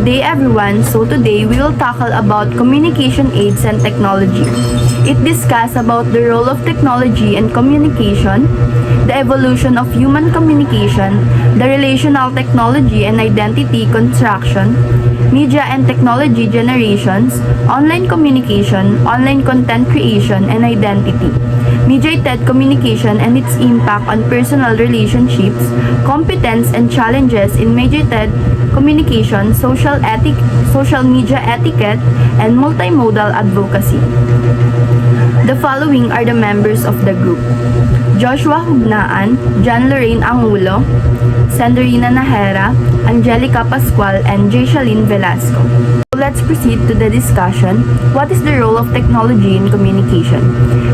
Good day everyone, so today we will tackle about communication aids and technology. It discusses about the role of technology and communication, the evolution of human communication, the relational technology and identity construction, media and technology generations, online communication, online content creation and identity, mediated communication and its impact on personal relationships, competence and challenges in mediated communication, social media etiquette, and multimodal advocacy. The following are the members of the group: Joshua Hugnaan, John Lorraine Angulo, Sandrina Nahera, Angelica Pascual, and Jayshalyn Velasco. Let's proceed to the discussion. What is the role of technology in communication?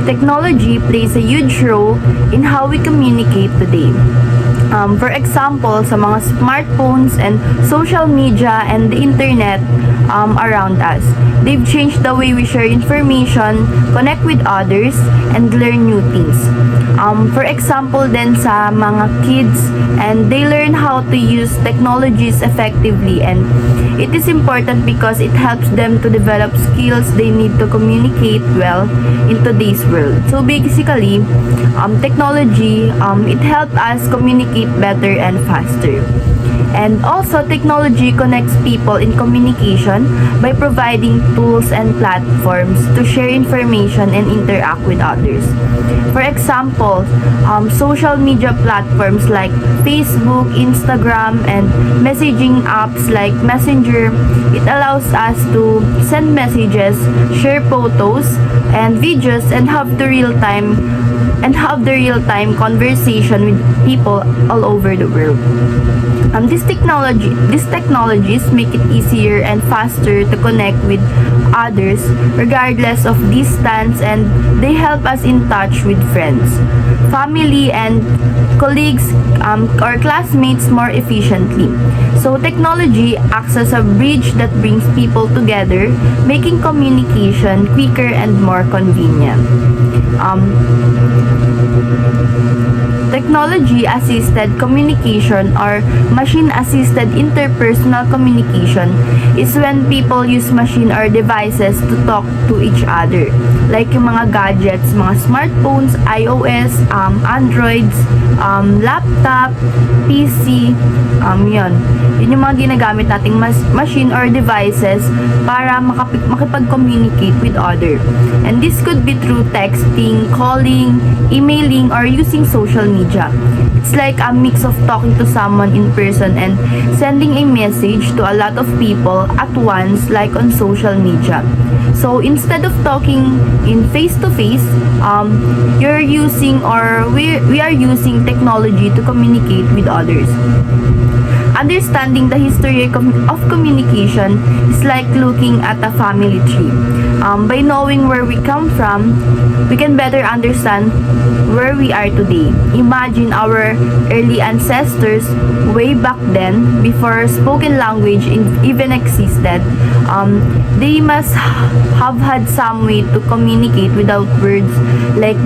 Technology plays a huge role in how we communicate today. For example, sa mga smartphones and social media and the internet around us. They've changed the way we share information, connect with others, and learn new things. For example din sa mga kids, and they learn how to use technologies effectively, and it is important because it helps them to develop skills they need to communicate well in today's world. So basically, technology, it helps us communicate better and faster. And also, technology connects people in communication by providing tools and platforms to share information and interact with others. For example, social media platforms like Facebook, Instagram, and messaging apps like Messenger, it allows us to send messages, share photos and videos, and have the real-time conversation with people all over the world. These technologies make it easier and faster to connect with others regardless of distance, and they help us in touch with friends, family, and colleagues or classmates more efficiently. So technology acts as a bridge that brings people together, making communication quicker and more convenient. Technology-assisted communication or machine-assisted interpersonal communication is when people use machine or devices to talk to each other. Like yung mga gadgets, mga smartphones, iOS, Androids, laptop, PC, yun. Yun yung mga ginagamit nating machine or devices para makipag-communicate with other. And this could be through texting, calling, emailing, or using social media. It's like a mix of talking to someone in person and sending a message to a lot of people at once, like on social media. So instead of talking in face-to-face, you're using, or we are using technology to communicate with others. Understanding the history of communication is like looking at a family tree. By knowing where we come from, we can better understand where we are today. Imagine our early ancestors way back then, before spoken language even existed. They must have had some way to communicate without words, like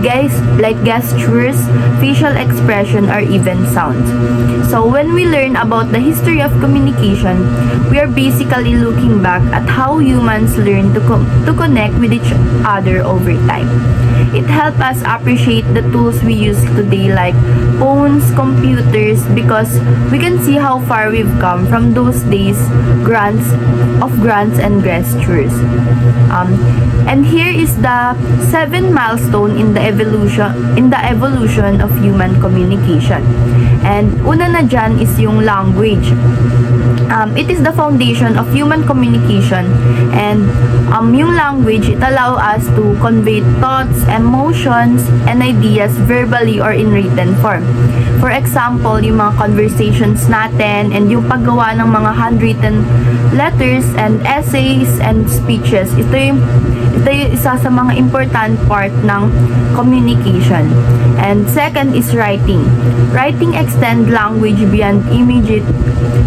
gestures, facial expression, or even sounds. So when we learn about the history of communication, we are basically looking back at how humans learn to connect with each other over time. It helps us appreciate the tools we use today, like phones, computers, because we can see how far we've come from those days, grants and gestures. And here is the 7 milestone in the evolution of human communication. And una na dyan is yung language. It is the foundation of human communication, and yung language, it allows us to convey thoughts, emotions, and ideas verbally or in written form. For example, yung mga conversations natin and yung paggawa ng mga handwritten letters and essays and speeches, ito yung isa sa mga important part ng communication. And second is writing. Writing extends language beyond immediate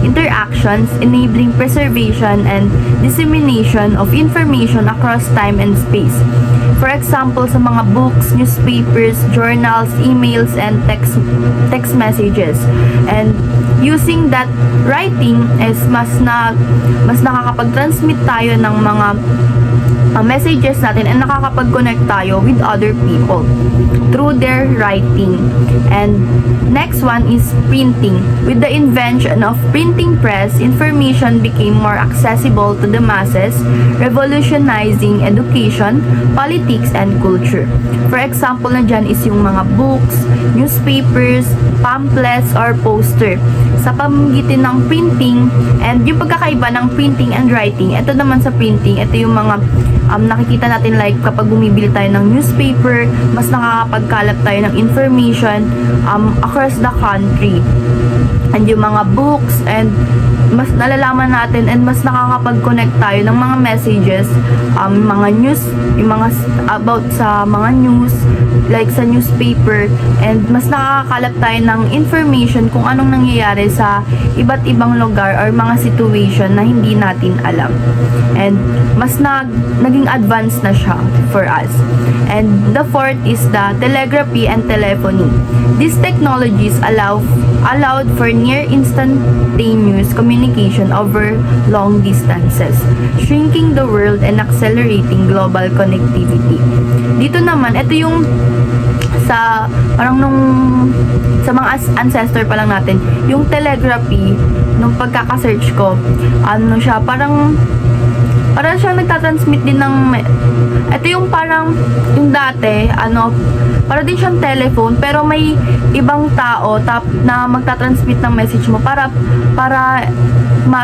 interactions, enabling preservation and dissemination of information across time and space. For example, sa mga books, newspapers, journals, emails, and text messages. And using that writing is mas nakakapag-transmit tayo ng mga messages natin and nakakapag-connect tayo with other people through their writing. And next one is printing. With the invention of printing press, information became more accessible to the masses, revolutionizing education, politics, and culture. For example na dyan is yung mga books, newspapers, pamphlets, or poster. Sa pamamagitan ng printing, and yung pagkakaiba ng printing and writing, ito naman sa printing, ito yung mga nakikita natin like kapag bumibili tayo ng newspaper, mas nakakapagkalap tayo ng information across the country. And yung mga books, and mas nalalaman natin and mas nakakapag-connect tayo ng mga messages, mga news, yung mga about sa mga news, like sa newspaper, and mas nakakakalap tayo ng information kung anong nangyayari sa iba't ibang lugar or mga situation na hindi natin alam. And mas naging advanced na siya for us. And the fourth is the telegraphy and telephony. These technologies allowed for near instantaneous communication over long distances, shrinking the world and accelerating global connectivity. Dito naman, ito yung sa parang sa mga ancestor pa lang natin, yung telegraphy, nung pagkaka-search ko, ano siya, parang siyang nagtatransmit din ng ito yung parang yung dati para din siyang telephone pero may ibang tao na magtatransmit ng message mo para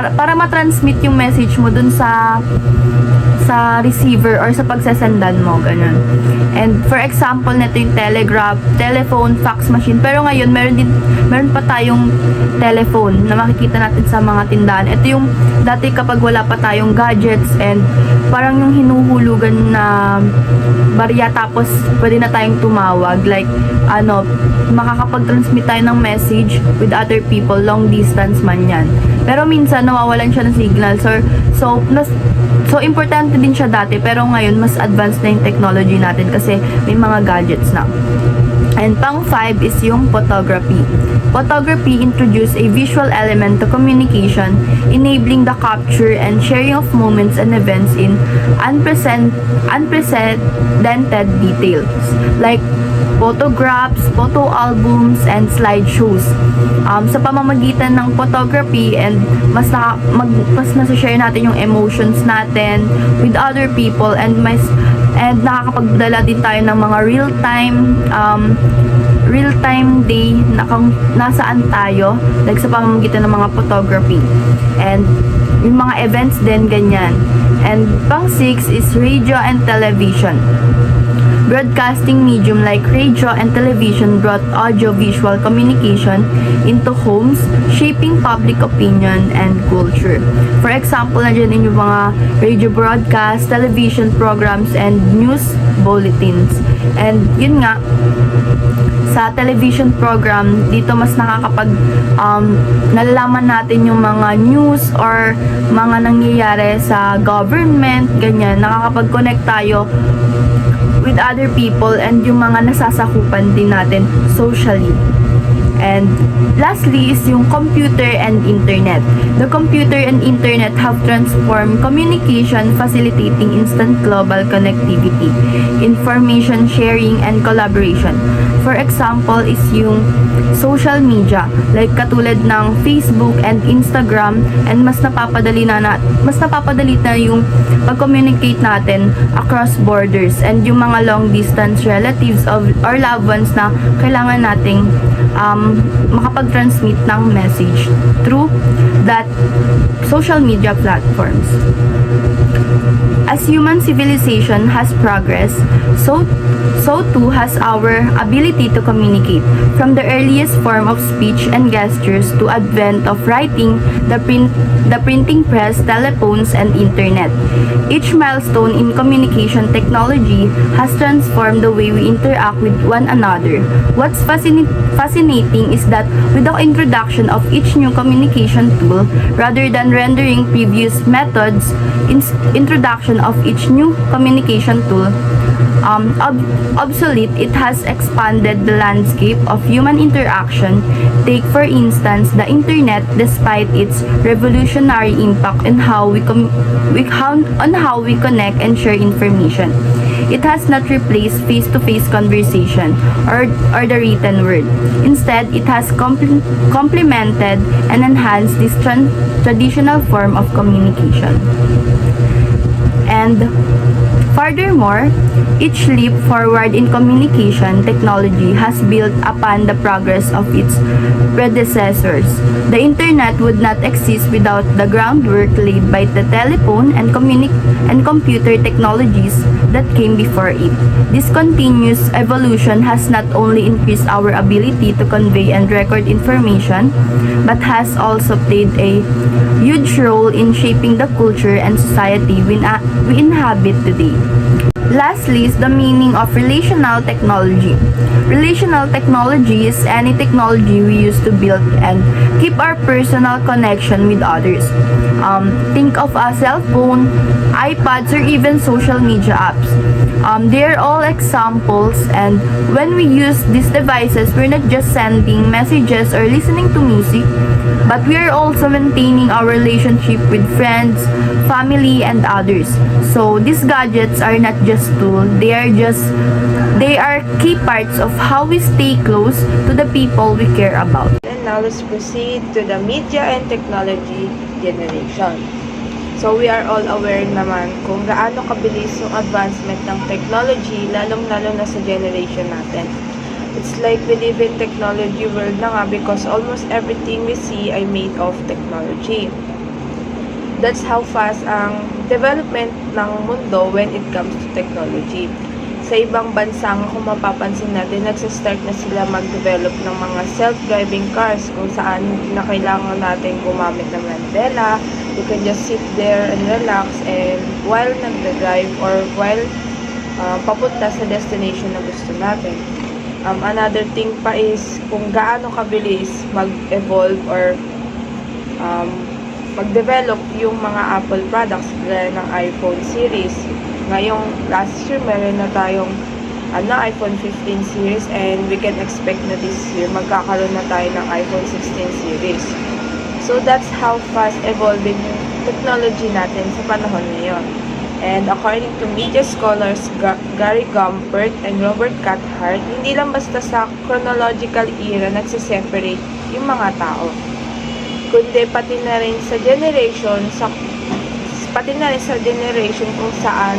matransmit yung message mo dun sa receiver or sa pagsasendan mo, ganun. And for example, nito yung telegraph, telephone, fax machine. Pero ngayon, meron pa tayong telephone na makikita natin sa mga tindahan. Ito yung dati kapag wala pa tayong gadgets and parang yung hinuhulugan na barya tapos pwede na tayong tumawag. Like, makakapag-transmit tayo ng message with other people, long distance man yan. Pero minsan, nawawalan siya ng signal. So importante din siya dati, pero ngayon, mas advanced na yung technology natin kasi may mga gadgets na. And pang-5 is yung photography. Photography introduced a visual element to communication, enabling the capture and sharing of moments and events in unprecedented details, like photographs, photo albums, and slideshows. Sa pamamagitan ng photography, and mas nasa-share natin yung emotions natin with other people, and nakakapagdala din tayo ng mga real-time day na kung nasaan tayo, like sa pamamagitan ng mga photography. And yung mga events din, ganyan. And pang-6 is radio and television. Broadcasting medium like radio and television brought audio-visual communication into homes, shaping public opinion and culture. For example, nandiyan yung mga radio broadcast, television programs, and news bulletins. And yun nga, sa television program, dito mas nalalaman natin yung mga news or mga nangyayari sa government, ganyan. Nakakapag-connect tayo with other people and yung mga nasasakupan din natin socially. And lastly is yung computer and internet. The computer and internet have transformed communication, facilitating instant global connectivity, information sharing, and collaboration. For example is yung social media, like katulad ng Facebook and Instagram, and mas napapadali na yung pag-communicate natin across borders, and yung mga long distance relatives or loved ones na kailangan nating makapag-transmit ng message through that social media platforms. As human civilization has progressed, so too has our ability to communicate. From the earliest form of speech and gestures to advent of writing, the printing press, telephones, and internet. Each milestone in communication technology has transformed the way we interact with one another. What's fascinating is that with the introduction of each new communication tool, rather than rendering previous methods, introduction of each new communication tool obsolete, it has expanded the landscape of human interaction. Take for instance the internet. Despite its revolutionary impact on how we connect and share information, it has not replaced face-to-face conversation or the written word. Instead, it has complemented and enhanced this traditional form of communication. And furthermore, each leap forward in communication technology has built upon the progress of its predecessors. The internet would not exist without the groundwork laid by the telephone and computer technologies that came before it. This continuous evolution has not only increased our ability to convey and record information, but has also played a huge role in shaping the culture and society we inhabit today. Lastly is the meaning of relational technology. Relational technology is any technology we use to build and keep our personal connection with others. Think of a cell phone, iPads, or even social media apps. They are all examples, and when we use these devices, we're not just sending messages or listening to music, but we are also maintaining our relationship with friends, family, and others. So these gadgets are not just tools, they are key parts of how we stay close to the people we care about. And now let's proceed to the media and technology generation. So we are all aware naman kung gaano kabilis yung advancement ng technology, lalong-lalo na sa generation natin. It's like we live in technology world na nga because almost everything we see ay made of technology. That's how fast ang development ng mundo when it comes to technology. Sa ibang bansa, kung mapapansin natin, nagsistart na sila mag-develop ng mga self-driving cars kung saan hindi na kailangan natin gumamit ng mandela. You can just sit there and relax, and while nag-drive or while papunta sa destination na gusto natin. Another thing pa is kung gaano kabilis mag-evolve or mag-develop yung mga Apple products gaya ng iPhone series. Ngayong last year, meron na tayong iPhone 15 series, and we can expect na this year magkakaroon na tayo ng iPhone 16 series. So that's how fast evolving yung technology natin sa panahon ngayon. And according to media scholars Gary Gumpert and Robert Cathcart, hindi lang basta sa chronological era nagsiseparate yung mga tao, kundi pati na rin sa generation kung saan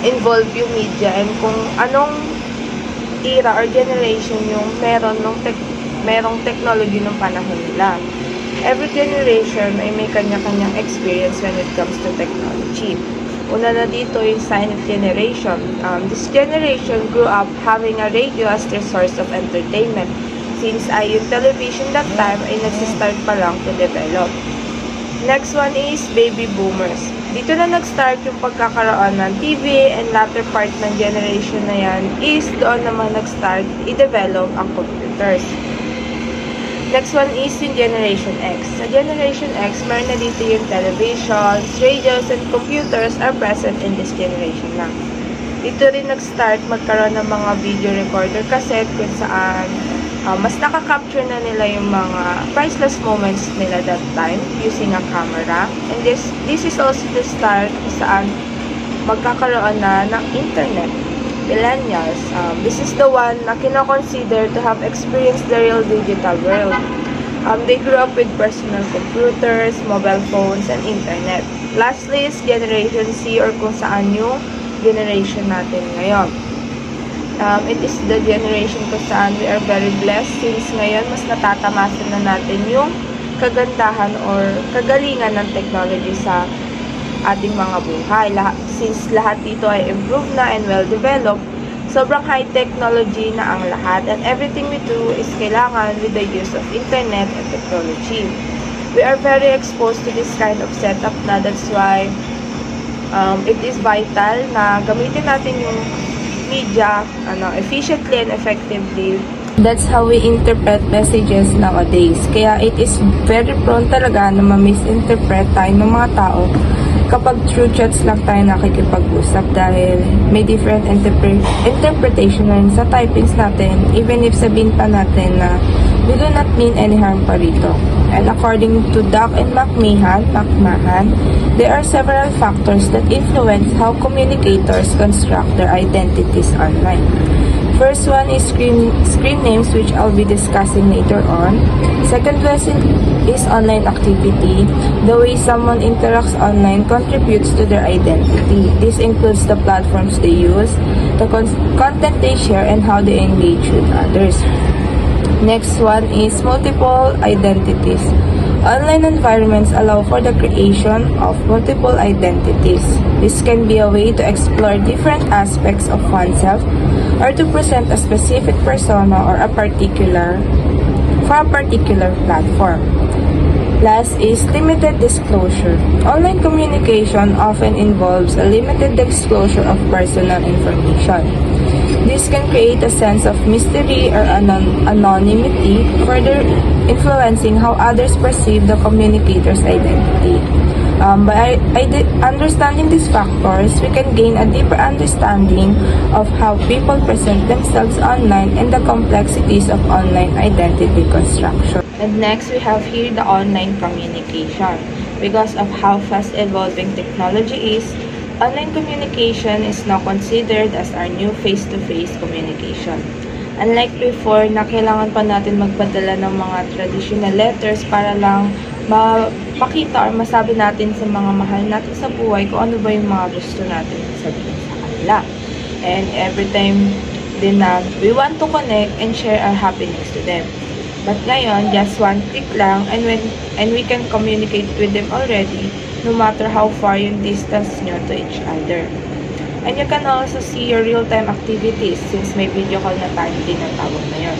involved yung media and kung anong era or generation yung merong technology ng panahon nila. Every generation ay may kanya-kanyang experience when it comes to technology. Una na dito yung silent generation. This generation grew up having a radio as their source of entertainment, since yung television that time ay nagsistart pa lang to develop. Next one is baby boomers. Dito na nag-start yung pagkakaroon ng TV, and latter part ng generation na yan is doon naman nag-start i-develop ang computers. Next one is yung Generation X. Sa Generation X, meron na dito yung televisions, radios, and computers are present in this generation na. Dito rin nag-start magkaroon ng mga video recorder cassette kung saan mas nakaka-capture na nila yung mga priceless moments nila that time using a camera. And this is also the start kung saan magkakaroon na ng internet. Millennials, this is the one na kinoconsider to have experienced the real digital world. They grew up with personal computers, mobile phones, and internet. Lastly is Generation C, or kung saan yung generation natin ngayon. It is the generation kung saan we are very blessed, since ngayon mas natatamasan na natin yung kagandahan or kagalingan ng technology sa ating mga buhay. Since lahat dito ay improved na and well-developed, sobrang high technology na ang lahat, and everything we do is kailangan with the use of internet and technology. We are very exposed to this kind of setup na, that's why it is vital na gamitin natin yung media efficiently and effectively. That's how we interpret messages nowadays. Kaya it is very prone talaga na ma-misinterpret tayo ng mga tao kapag through chats lang tayo nakikipag-usap dahil may different interpretation na rin sa typings natin, even if sabihin pa natin na we do not mean any harm pa rito. And according to Duck and McMahon, there are several factors that influence how communicators construct their identities online. First one is screen names, which I'll be discussing later on. Second question is online activity. The way someone interacts online contributes to their identity. This includes the platforms they use, the content they share, and how they engage with others. Next one is multiple identities. Online environments allow for the creation of multiple identities. This can be a way to explore different aspects of oneself or to present a specific persona or a particular platform. Last is limited disclosure. Online communication often involves a limited disclosure of personal information. This can create a sense of mystery or anonymity, further influencing how others perceive the communicator's identity. By understanding these factors, we can gain a deeper understanding of how people present themselves online and the complexities of online identity construction. And next, we have here the online communication. Because of how fast evolving technology is, online communication is now considered as our new face-to-face communication. Unlike before na kailangan pa natin magpadala ng mga traditional letters para lang mapakita or masabi natin sa mga mahal natin sa buhay kung ano ba yung mga gusto natin sabihin sa kanila. And every time din na we want to connect and share our happiness to them. But ngayon, just one click lang and we can communicate with them already no matter how far yung distance nyo to each other. And you can also see your real-time activities since may video call na tayo tinatawag na yun.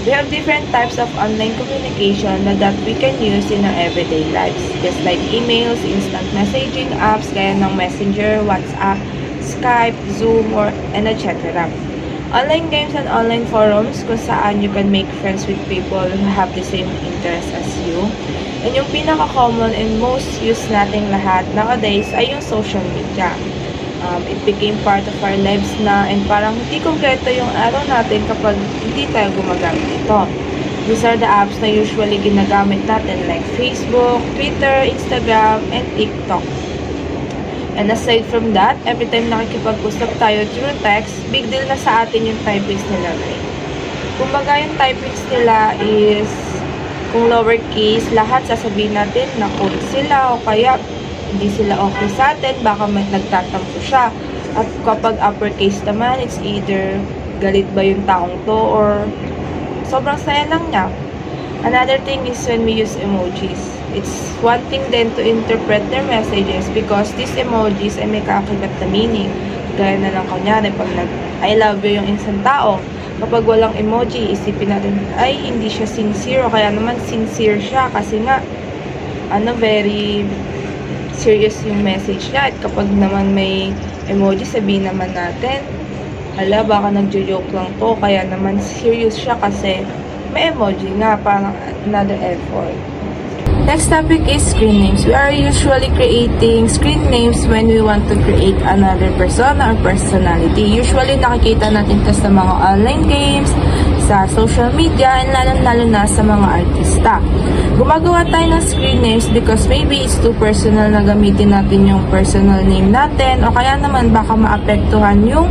We have different types of online communication that we can use in our everyday lives, just like emails, instant messaging apps, gaya ng Messenger, WhatsApp, Skype, Zoom, and etc. Online games and online forums kung saan you can make friends with people who have the same interests as you. And yung pinaka-common and most used nating lahat nowadays ay yung social media. It became part of our lives na and parang hindi kompleto yung araw natin kapag hindi tayo gumagamit ito. These are the apps na usually ginagamit natin like Facebook, Twitter, Instagram, and TikTok. And aside from that, every time nakikipag-usap tayo through text, big deal na sa atin yung typings nila. Kumbaga yung typings nila is kung lowercase, lahat sasabihin natin na code sila o kaya hindi sila okay sa atin, baka may nagtatampo siya. At kapag uppercase naman, it's either galit ba yung taong to or sobrang saya lang niya. Another thing is when we use emojis. It's one thing then to interpret their messages because these emojis ay may kaakibat na meaning. Gaya na lang kunyari, pag I love you yung isang tao, kapag walang emoji, isipin natin, ay hindi siya sincere o kaya naman sincere siya kasi nga, very serious yung message niya. At kapag naman may emoji, sabihin naman natin, hala, baka nagjo-joke lang to, kaya naman serious siya kasi may emoji nga, parang another effort. Next topic is screen names. We are usually creating screen names when we want to create another persona or personality. Usually nakikita natin ito sa mga online games, sa social media, and lalo na sa mga artista. Gumagawa tayo ng screen names because maybe it's too personal na gamitin natin yung personal name natin o kaya naman baka maapektuhan yung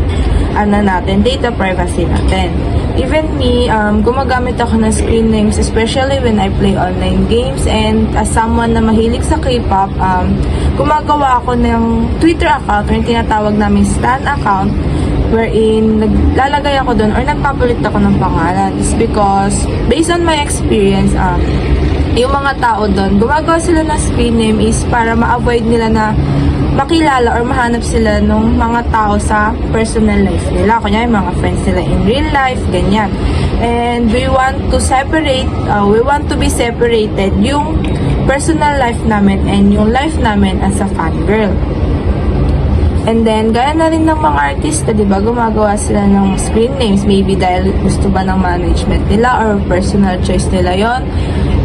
data privacy natin. Even me, gumagamit ako ng screen names especially when I play online games, and as someone na mahilig sa K-pop, gumagawa ako ng Twitter account or yung tinatawag namin Stan account wherein naglalagay ako doon or nagpapalit ako ng pangalan. It's because based on my experience, yung mga tao doon, gumagawa sila ng screen name is para ma-avoid nila na makilala or mahanap sila ng mga tao sa personal life nila. Kunya yung mga friends nila in real life, ganyan. And we want to be separated yung personal life namin and yung life namin as a fangirl. And then, gaya na rin ng mga artista, di ba, gumagawa sila ng screen names, maybe dahil gusto ba ng management nila or personal choice nila yon.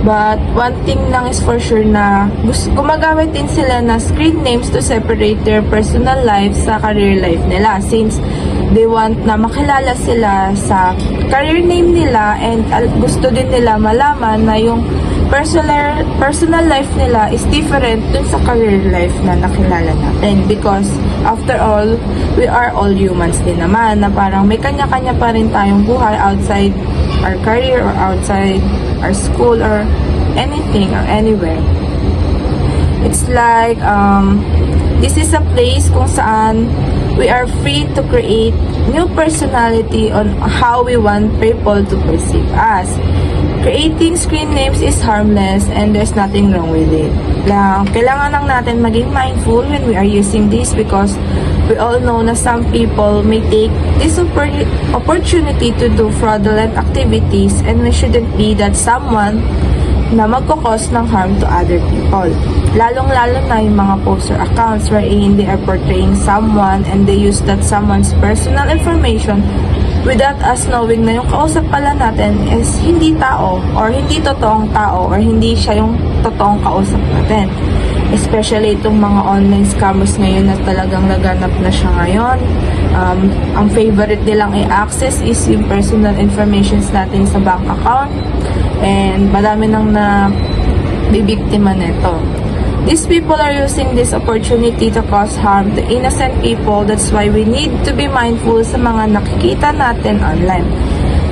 But one thing lang is for sure na gumagamit din sila na screen names to separate their personal life sa career life nila, since they want na makilala sila sa career name nila, and gusto din nila malaman na yung personal life nila is different dun sa career life na nakilala natin, because after all, we are all humans din naman, na parang may kanya-kanya pa rin tayong buhay outside our career or outside our school or anything or anywhere. It's like this is a place kung saan we are free to create new personality on how we want people to perceive us. Creating screen names is harmless and there's nothing wrong with it. Kailangan lang natin maging mindful when we are using this, because we all know na some people may take this opportunity to do fraudulent activities, and we shouldn't be that someone na magkakos ng harm to other people. Lalong-lalo na yung mga poster accounts wherein they are portraying someone and they use that someone's personal information without us knowing na yung kausap pala natin is hindi tao or hindi totoong tao or hindi siya yung totoong kausap natin. Especially itong mga online scammers ngayon na talagang laganap na siya ngayon. Ang favorite nilang i-access is yung personal informations natin sa bank account, and madami nang na bibiktima nito. These people are using this opportunity to cause harm to innocent people. That's why we need to be mindful sa mga nakikita natin online.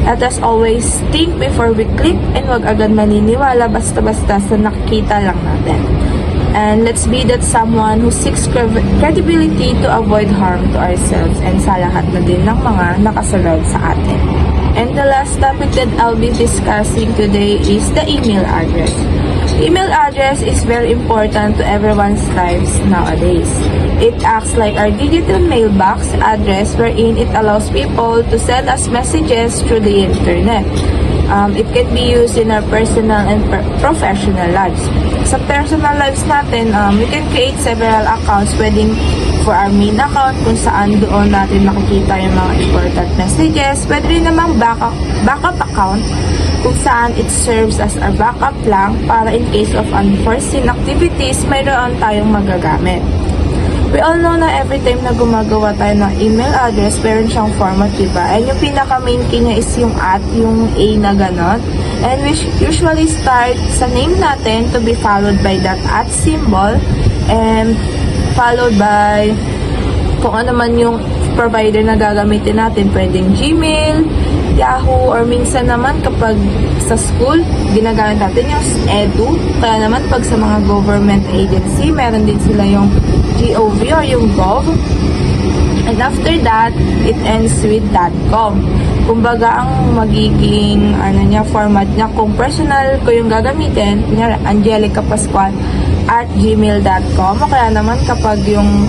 Let us always think before we click, and wag agad maniniwala basta-basta sa nakikita lang natin. And let's be that someone who seeks credibility to avoid harm to ourselves and sa lahat na din ng mga nakasurround sa atin. And the last topic that I'll be discussing today is the email address. Email address is very important to everyone's lives nowadays. It acts like our digital mailbox address, wherein it allows people to send us messages through the internet. It can be used in our personal and professional lives. Sa personal lives natin, we can create several accounts, pwedeng for our main account kung saan doon natin makikita yung mga important messages. Pwede rin namang backup account kung saan it serves as our backup lang para in case of unforeseen activities, mayroon tayong magagamit. We all know na every time na gumagawa tayo ng email address, meron siyang format, diba? And yung pinaka-main key niya is yung at, yung A na ganon. And we usually start sa name natin to be followed by that at symbol, and followed by kung ano man yung provider na gagamitin natin. Pwedeng Gmail, Yahoo, or minsan naman kapag sa school, ginagamit natin yung Edu. Kaya naman pag sa mga government agency, meron din sila yung GOV or yung Gov. And after that, it ends with .com. Kumbaga, ang magiging format niya, kung personal ko yung gagamitin, kunyari, Angelica Pascual at gmail.com. O kaya naman kapag yung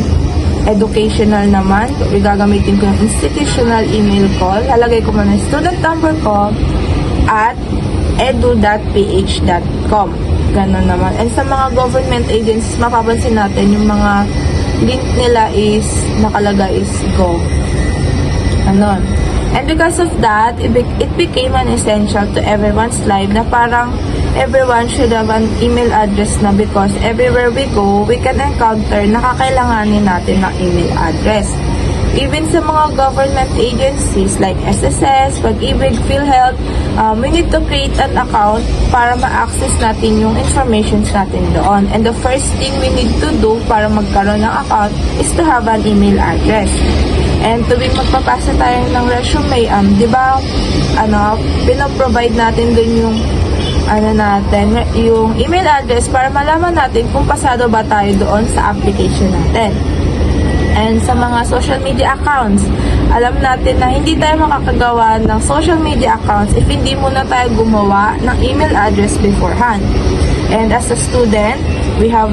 educational naman, gagamitin ko yung institutional email ko, lalagay ko muna yung student number ko at edu.ph.com. Ganon naman. And sa mga government agencies, mapapansin natin yung mga link nila is nakalagay is Go. Anon. And because of that, it became an essential to everyone's life na parang everyone should have an email address na, because everywhere we go, we can encounter nakakailanganin natin ng email address. Even sa mga government agencies like SSS, Pag-ibig, PhilHealth, we need to create an account para ma-access natin yung informations natin doon. And the first thing we need to do para magkaroon ng account is to have an email address. And tuwing magpapasa tayo ng resume, di ba, pinoprovide natin dun yung yung email address para malaman natin kung pasado ba tayo doon sa application natin. And sa mga social media accounts, alam natin na hindi tayo makakagawa ng social media accounts if hindi muna tayo gumawa ng email address beforehand. And as a student, we have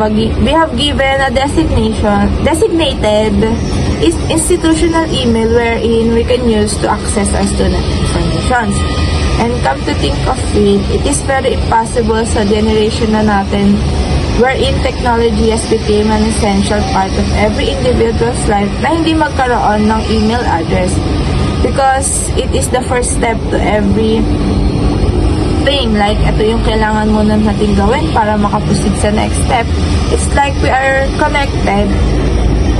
given a designated institutional email wherein we can use to access our student information. And come to think of it is very impossible sa generation na natin wherein technology has become an essential part of every individual's life na hindi magkaroon ng email address, because it is the first step to every thing, like ito yung kailangan mo nating gawin para makaproceed sa next step. It's like we are connected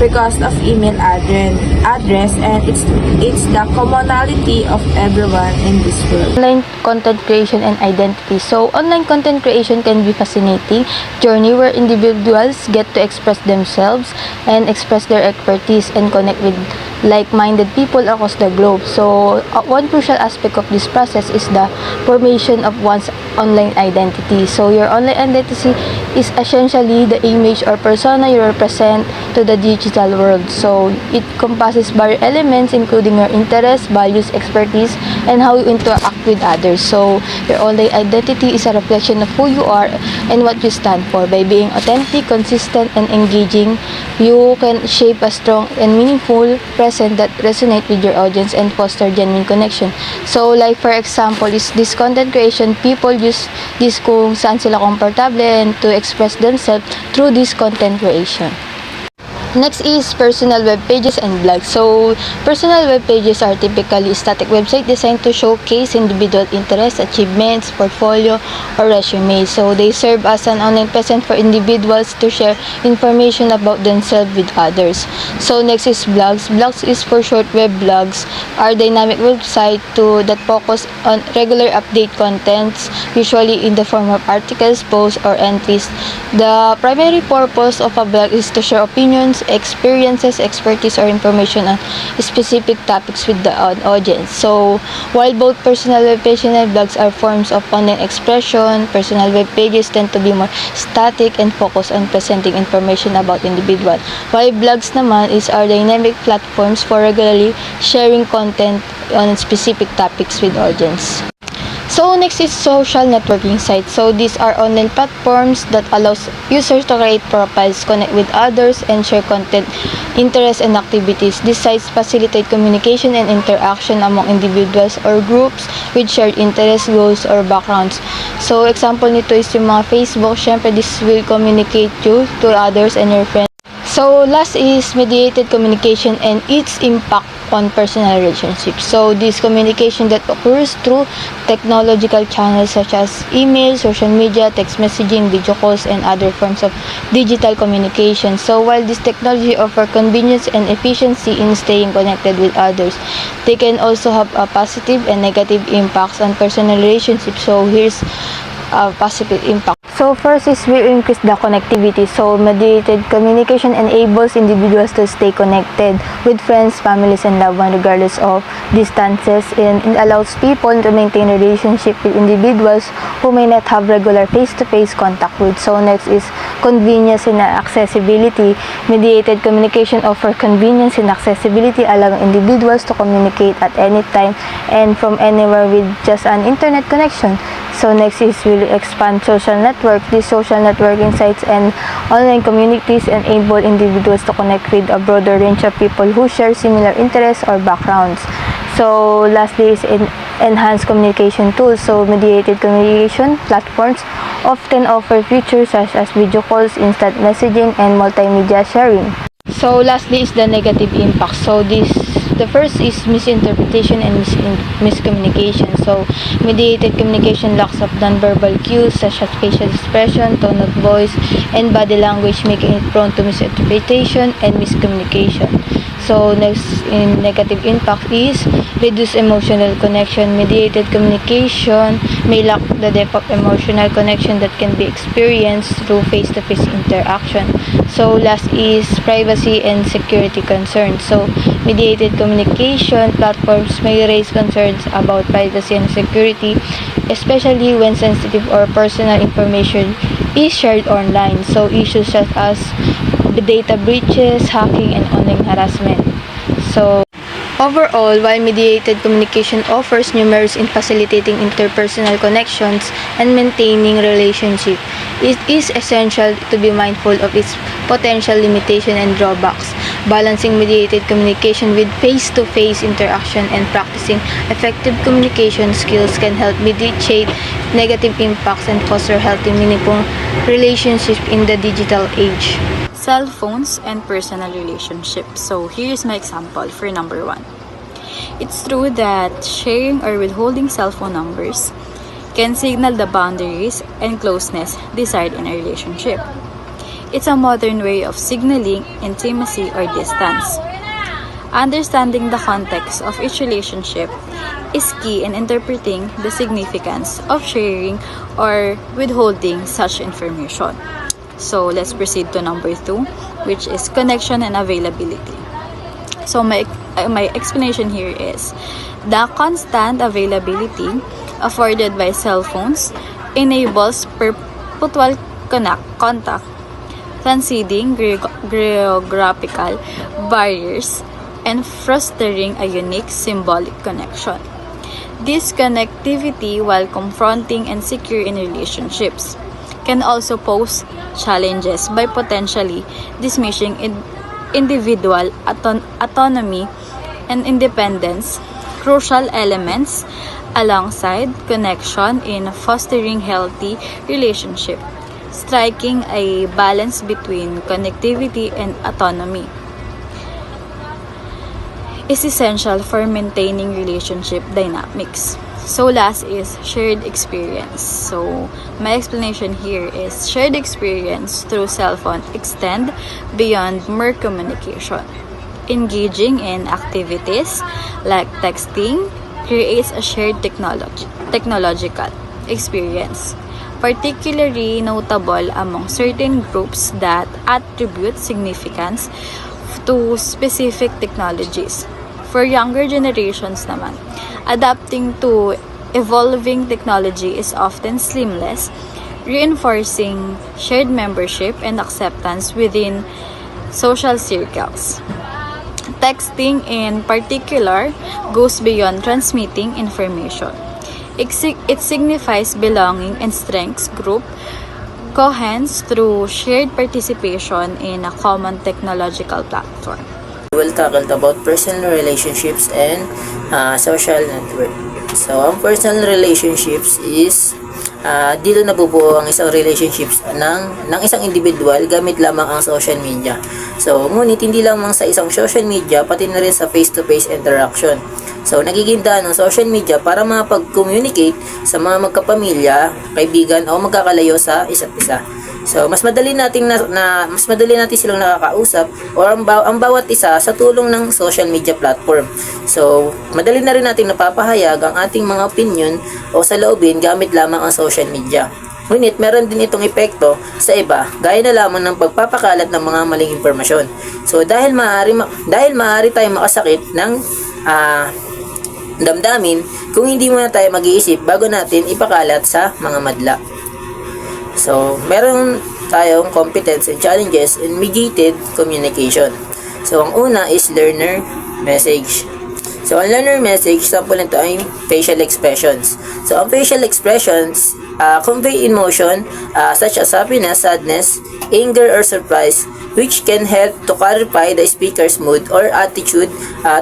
because of email address, and it's the commonality of everyone in this world. Online content creation and identity. So, online content creation can be fascinating journey where individuals get to express themselves and express their expertise and connect with like-minded people across the globe. So, one crucial aspect of this process is the formation of one's online identity. So, your online identity is essentially the image or persona you represent to the digital world. So, it encompasses various elements including your interests, values, expertise, and how you interact with others. So, your online identity is a reflection of who you are and what you stand for. By being authentic, consistent, and engaging, you can shape a strong and meaningful presence that resonate with your audience and foster genuine connection. So, like for example, is this content creation, people use this kung saan sila komportable and to express themselves through this content creation. Next is personal web pages and blogs. So, personal web pages are typically static websites designed to showcase individual interests, achievements, portfolio, or resume. So, they serve as an online presence for individuals to share information about themselves with others. So, next is blogs. Blogs is for short web blogs, are dynamic websites that focus on regular update contents, usually in the form of articles, posts, or entries. The primary purpose of a blog is to share opinions, experiences, expertise, or information on specific topics with the audience. So, while both personal web pages and blogs are forms of online expression, personal web pages tend to be more static and focus on presenting information about individual. While blogs naman are dynamic platforms for regularly sharing content on specific topics with audience. So, next is social networking sites. So, these are online platforms that allows users to create profiles, connect with others, and share content, interests, and activities. These sites facilitate communication and interaction among individuals or groups with shared interests, goals, or backgrounds. So, example nito is yung mga Facebook. Syempre, this will communicate you to others and your friends. So, last is mediated communication and its impact on personal relationships. So, this communication that occurs through technological channels such as email, social media, text messaging, video calls, and other forms of digital communication. So, while this technology offers convenience and efficiency in staying connected with others, they can also have a positive and negative impacts on personal relationships. So, here's a positive impact. So, first is we increase the connectivity. So, mediated communication enables individuals to stay connected with friends, families, and loved ones regardless of distances, and it allows people to maintain a relationship with individuals who may not have regular face-to-face contact with. So, next is convenience and accessibility. Mediated communication offers convenience and accessibility, allowing individuals to communicate at any time and from anywhere with just an internet connection. So, next is will expand social network. These social networking sites and online communities enable individuals to connect with a broader range of people who share similar interests or backgrounds. So, lastly is enhanced communication tools. So, mediated communication platforms often offer features such as video calls, instant messaging, and multimedia sharing. So, lastly is the negative impact. So, the first is misinterpretation and miscommunication. So, mediated communication lacks of nonverbal cues such as facial expression, tone of voice, and body language, making it prone to misinterpretation and miscommunication. So, next in negative impact is reduced emotional connection. Mediated communication may lack the depth of emotional connection that can be experienced through face-to-face interaction. So, last is privacy and security concerns. So, mediated communication platforms may raise concerns about privacy and security, especially when sensitive or personal information is shared online. So, issues such as data breaches, hacking, and online harassment. So, overall, while mediated communication offers numerous in facilitating interpersonal connections and maintaining relationships, it is essential to be mindful of its potential limitation and drawbacks. Balancing mediated communication with face-to-face interaction and practicing effective communication skills can help mitigate negative impacts and foster healthy, meaningful relationships in the digital age. Cell phones and personal relationships. So here's my example for number 1. It's true that sharing or withholding cell phone numbers can signal the boundaries and closeness desired in a relationship. It's a modern way of signaling intimacy or distance. Understanding the context of each relationship is key in interpreting the significance of sharing or withholding such information. So let's proceed to number 2, which is connection and availability. So my explanation here is the constant availability afforded by cell phones enables perpetual contact, transcending geographical barriers and fostering a unique symbolic connection. This connectivity, while confronting and secure in relationships, can also pose challenges by potentially dismissing individual autonomy and independence, crucial elements alongside connection in fostering healthy relationship, striking a balance between connectivity and autonomy is essential for maintaining relationship dynamics. So last is shared experience. So my explanation here is shared experience through cell phone extend beyond mere communication. Engaging in activities like texting creates a shared technological experience, particularly notable among certain groups that attribute significance to specific technologies. For younger generations naman, adapting to evolving technology is often seamless, reinforcing shared membership and acceptance within social circles. Texting in particular goes beyond transmitting information. It signifies belonging and strengths group coherence through shared participation in a common technological platform. We'll tackle about personal relationships and social network. So, ang personal relationships is dito nabubuo ang isang relationships ng isang individual gamit lamang ang social media. So, ngunit hindi lamang sa isang social media, pati na rin sa face-to-face interaction. So, nagiging daan ng social media para makapag-communicate sa mga magkapamilya, kaibigan o magkakalayo sa isa't isa. So, mas madali natin silang nakakausap o ang bawat isa sa tulong ng social media platform. So, madali na rin natin napapahayag ang ating mga opinion o saloobin gamit lamang ang social media. Ngunit meron din itong epekto sa iba, gaya na lamang ng pagpapakalat ng mga maling impormasyon. So, dahil maaari tayong makasakit ng damdamin kung hindi muna tayo mag-iisip bago natin ipakalat sa mga madla. So, meron tayong competence and challenges in mediated communication. So, ang una is learner message. So, ang learner message, sample nito ay facial expressions. So, ang facial expressions convey emotion such as happiness, sadness, anger, or surprise, which can help to clarify the speaker's mood or attitude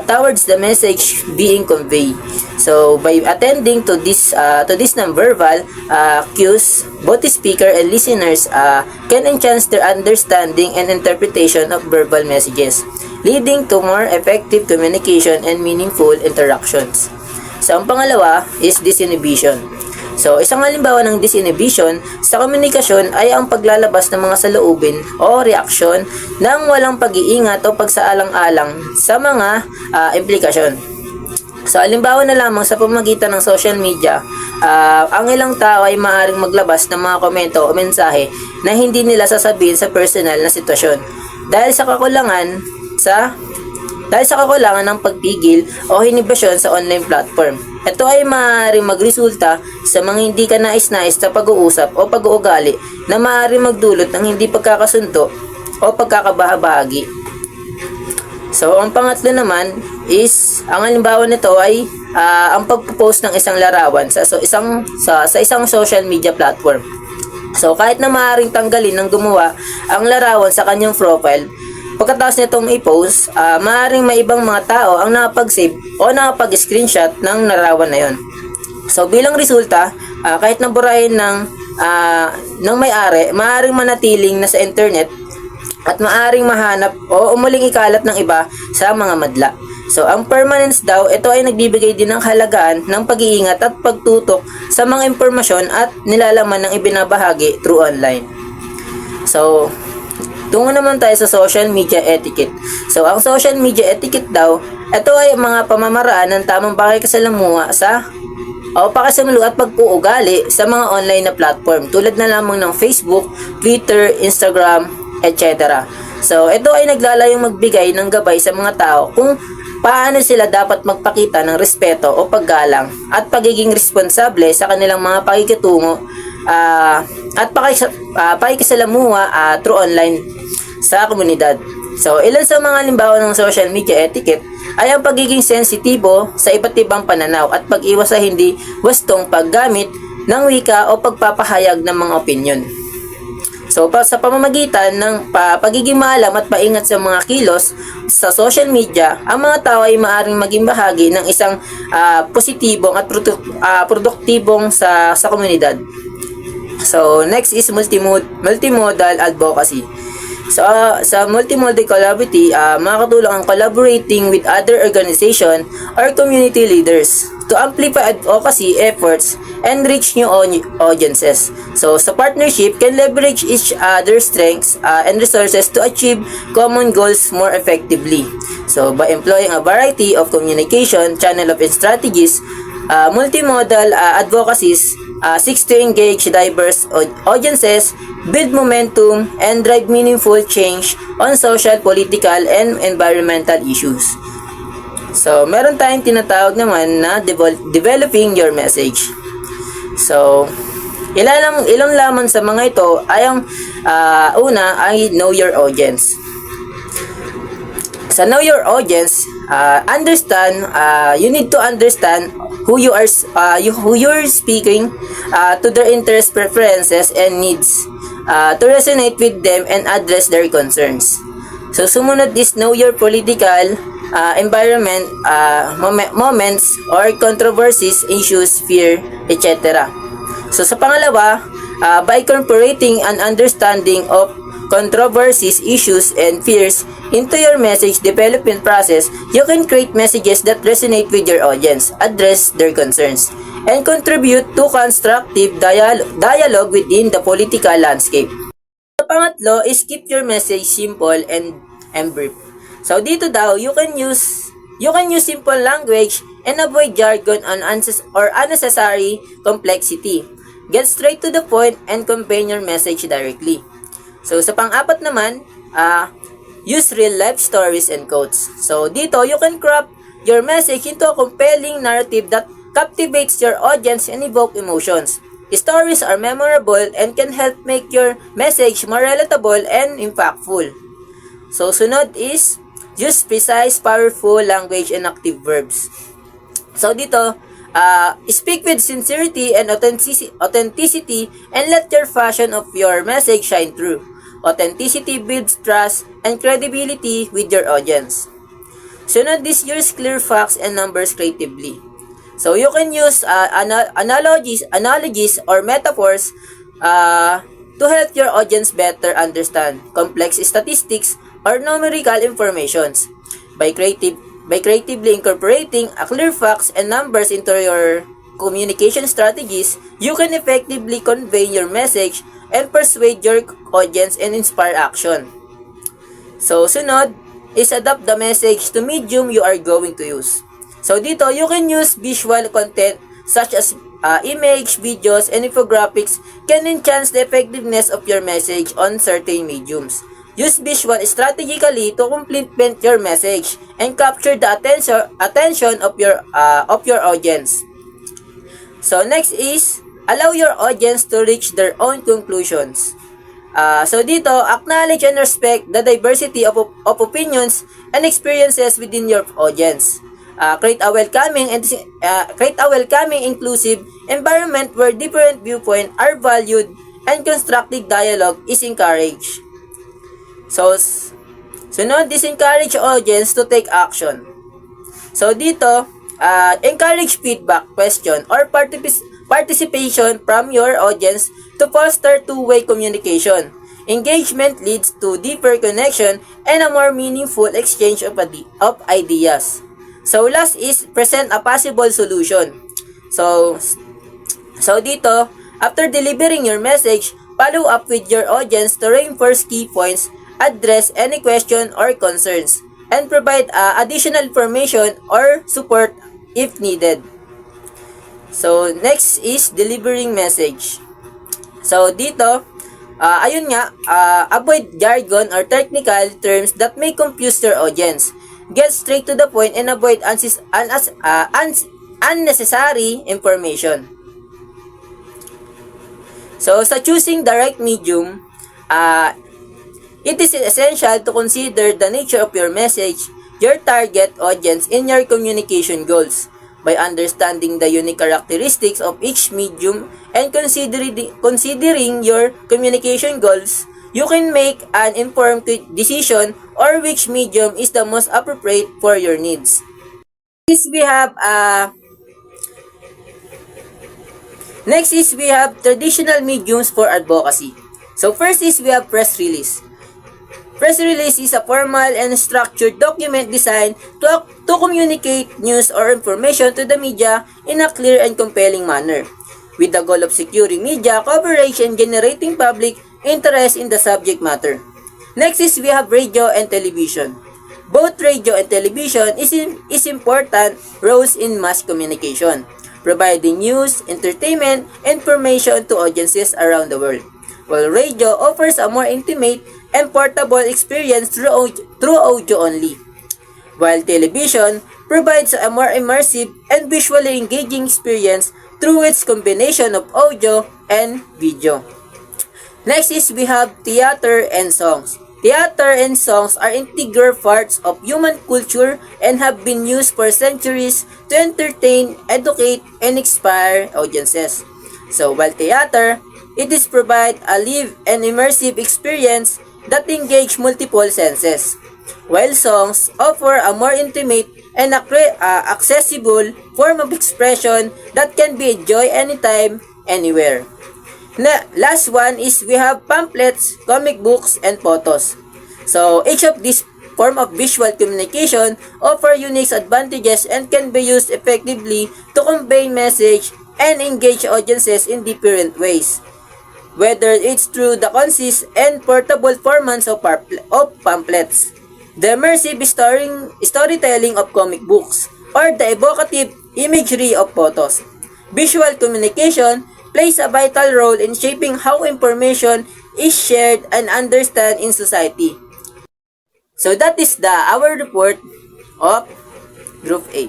towards the message being conveyed. So, by attending to this nonverbal cues, both the speaker and listeners can enhance their understanding and interpretation of verbal messages, leading to more effective communication and meaningful interactions. So, ang pangalawa is disinhibition. So, isang halimbawa ng disinhibition sa komunikasyon ay ang paglalabas ng mga saloobin o reaksyon ng walang pag-iingat o pagsaalang-alang sa mga implikasyon. So, halimbawa na lamang sa pamamagitan ng social media, ang ilang tao ay maaaring maglabas ng mga komento o mensahe na hindi nila sasabihin sa personal na sitwasyon dahil sa kakulangan ng pagpigil o hinibasyon sa online platform. Ito ay maaaring magresulta sa mga hindi ka nais-nais sa pag-uusap o pag-uugali na maaaring magdulot ng hindi pagkakasunto o pagkakabahabahagi. So, ang pangatlo naman is, ang halimbawa nito ay ang pagpo-post ng isang larawan sa isang social media platform. So, kahit na maaaring tanggalin ng gumawa ang larawan sa kanyang profile, pagkatapos nitong i-post, maaaring may ibang mga tao ang nakapag-save o nakapag-screenshot ng larawan na yon. So, bilang resulta, kahit naburahin ng may-ari, maaaring manatiling na sa internet at maaring mahanap o umuling ikalat ng iba sa mga madla. So, ang permanence daw, ito ay nagbibigay din ng halagaan ng pag-iingat at pagtutok sa mga impormasyon at nilalaman ng ibinabahagi through online. So, tungo naman tayo sa social media etiquette. So, ang social media etiquette daw, ito ay mga pamamaraan ng tamang pakikisalamuha o pakisamulo at pag-uugali sa mga online na platform tulad na lamang ng Facebook, Twitter, Instagram, etc. So, ito ay naglalayong magbigay ng gabay sa mga tao kung paano sila dapat magpakita ng respeto o paggalang at pagiging responsable sa kanilang mga pakikitungo at pakikisalamuha through online sa komunidad. So, ilan sa mga halimbawa ng social media etiquette ay ang pagiging sensitibo sa iba't ibang pananaw at pag-iwas sa hindi wastong paggamit ng wika o pagpapahayag ng mga opinyon. So, sa pamamagitan ng pagiging maalam at paingat sa mga kilos sa social media, ang mga tao ay maaaring maging bahagi ng isang positibong at produktibong sa komunidad. So, next is multimodal advocacy. So, sa multimodal collaborative, makakatulong ang collaborating with other organization or community leaders to amplify advocacy efforts and reach new audiences. So, sa partnership, can leverage each other's strengths and resources to achieve common goals more effectively. So, by employing a variety of communication, channel of strategies, multimodal advocacies seeks to engage diverse audiences, build momentum, and drive meaningful change on social, political, and environmental issues. So, meron tayong tinatawag naman na developing your message. So, ilang laman sa mga ito ay ang una ay know your audience. Sa know your audience, you need to understand who you're speaking to their interests, preferences, and needs to resonate with them and address their concerns. So, sumunod is know your political environment, moments, or controversies, issues, fear, etc. So, sa pangalawa, by incorporating an understanding of controversies, issues, and fears into your message development process, you can create messages that resonate with your audience, address their concerns, and contribute to constructive dialogue within the political landscape. The pangatlo is keep your message simple and brief. So dito daw, you can use simple language and avoid jargon or unnecessary complexity. Get straight to the point and convey your message directly. So, sa pang-apat naman, use real-life stories and quotes. So, dito, you can craft your message into a compelling narrative that captivates your audience and evoke emotions. Stories are memorable and can help make your message more relatable and impactful. So, sunod is, use precise, powerful language and active verbs. So, dito, speak with sincerity and authenticity and let your fashion of your message shine through. Authenticity builds trust and credibility with your audience. Sunod is use clear facts and numbers creatively. So you can use analogies or metaphors to help your audience better understand complex statistics or numerical informations. By creatively incorporating clear facts and numbers into your communication strategies, you can effectively convey your message and persuade your audience and inspire action. So, sunod is adapt the message to medium you are going to use. So, dito, you can use visual content such as image, videos, and infographics can enhance the effectiveness of your message on certain mediums. Use visual strategically to complement your message and capture the attention of your audience. So, next is allow your audience to reach their own conclusions. So dito, acknowledge and respect the diversity of opinions and experiences within your audience. Create a welcoming, inclusive environment where different viewpoints are valued and constructive dialogue is encouraged. So, sunod is encourage audience to take action. So dito, encourage feedback, question, or participation from your audience to foster two-way communication. Engagement leads to deeper connection and a more meaningful exchange of ideas. So last is present a possible solution. So dito, after delivering your message, follow up with your audience to reinforce key points, address any question or concerns, and provide additional information or support if needed. So next is delivering message. So dito, avoid jargon or technical terms that may confuse your audience. Get straight to the point and avoid unnecessary information. So, sa choosing the right medium, it is essential to consider the nature of your message, your target audience, and your communication goals. By understanding the unique characteristics of each medium and considering your communication goals, you can make an informed decision or which medium is the most appropriate for your needs. Next is we have traditional mediums for advocacy. So first is we have press release. Press release is a formal and structured document designed to communicate news or information to the media in a clear and compelling manner, with the goal of securing media coverage and generating public interest in the subject matter. Next is we have radio and television. Both radio and television is important roles in mass communication, providing news, entertainment, information to audiences around the world, while radio offers a more intimate and portable experience through audio only, while television provides a more immersive and visually engaging experience through its combination of audio and video. Next is we have theater and songs. Theater and songs are integral parts of human culture and have been used for centuries to entertain, educate, and inspire audiences. So while theater, it is provide a live and immersive experience that engage multiple senses, while songs offer a more intimate and accessible form of expression that can be enjoyed anytime, anywhere. Last one is we have pamphlets, comic books, and photos. So each of these form of visual communication offer unique advantages and can be used effectively to convey message and engage audiences in different ways, whether it's through the concise and portable formats of pamphlets, the immersive storytelling of comic books, or the evocative imagery of photos. Visual communication plays a vital role in shaping how information is shared and understood in society. So that is our report of Group A.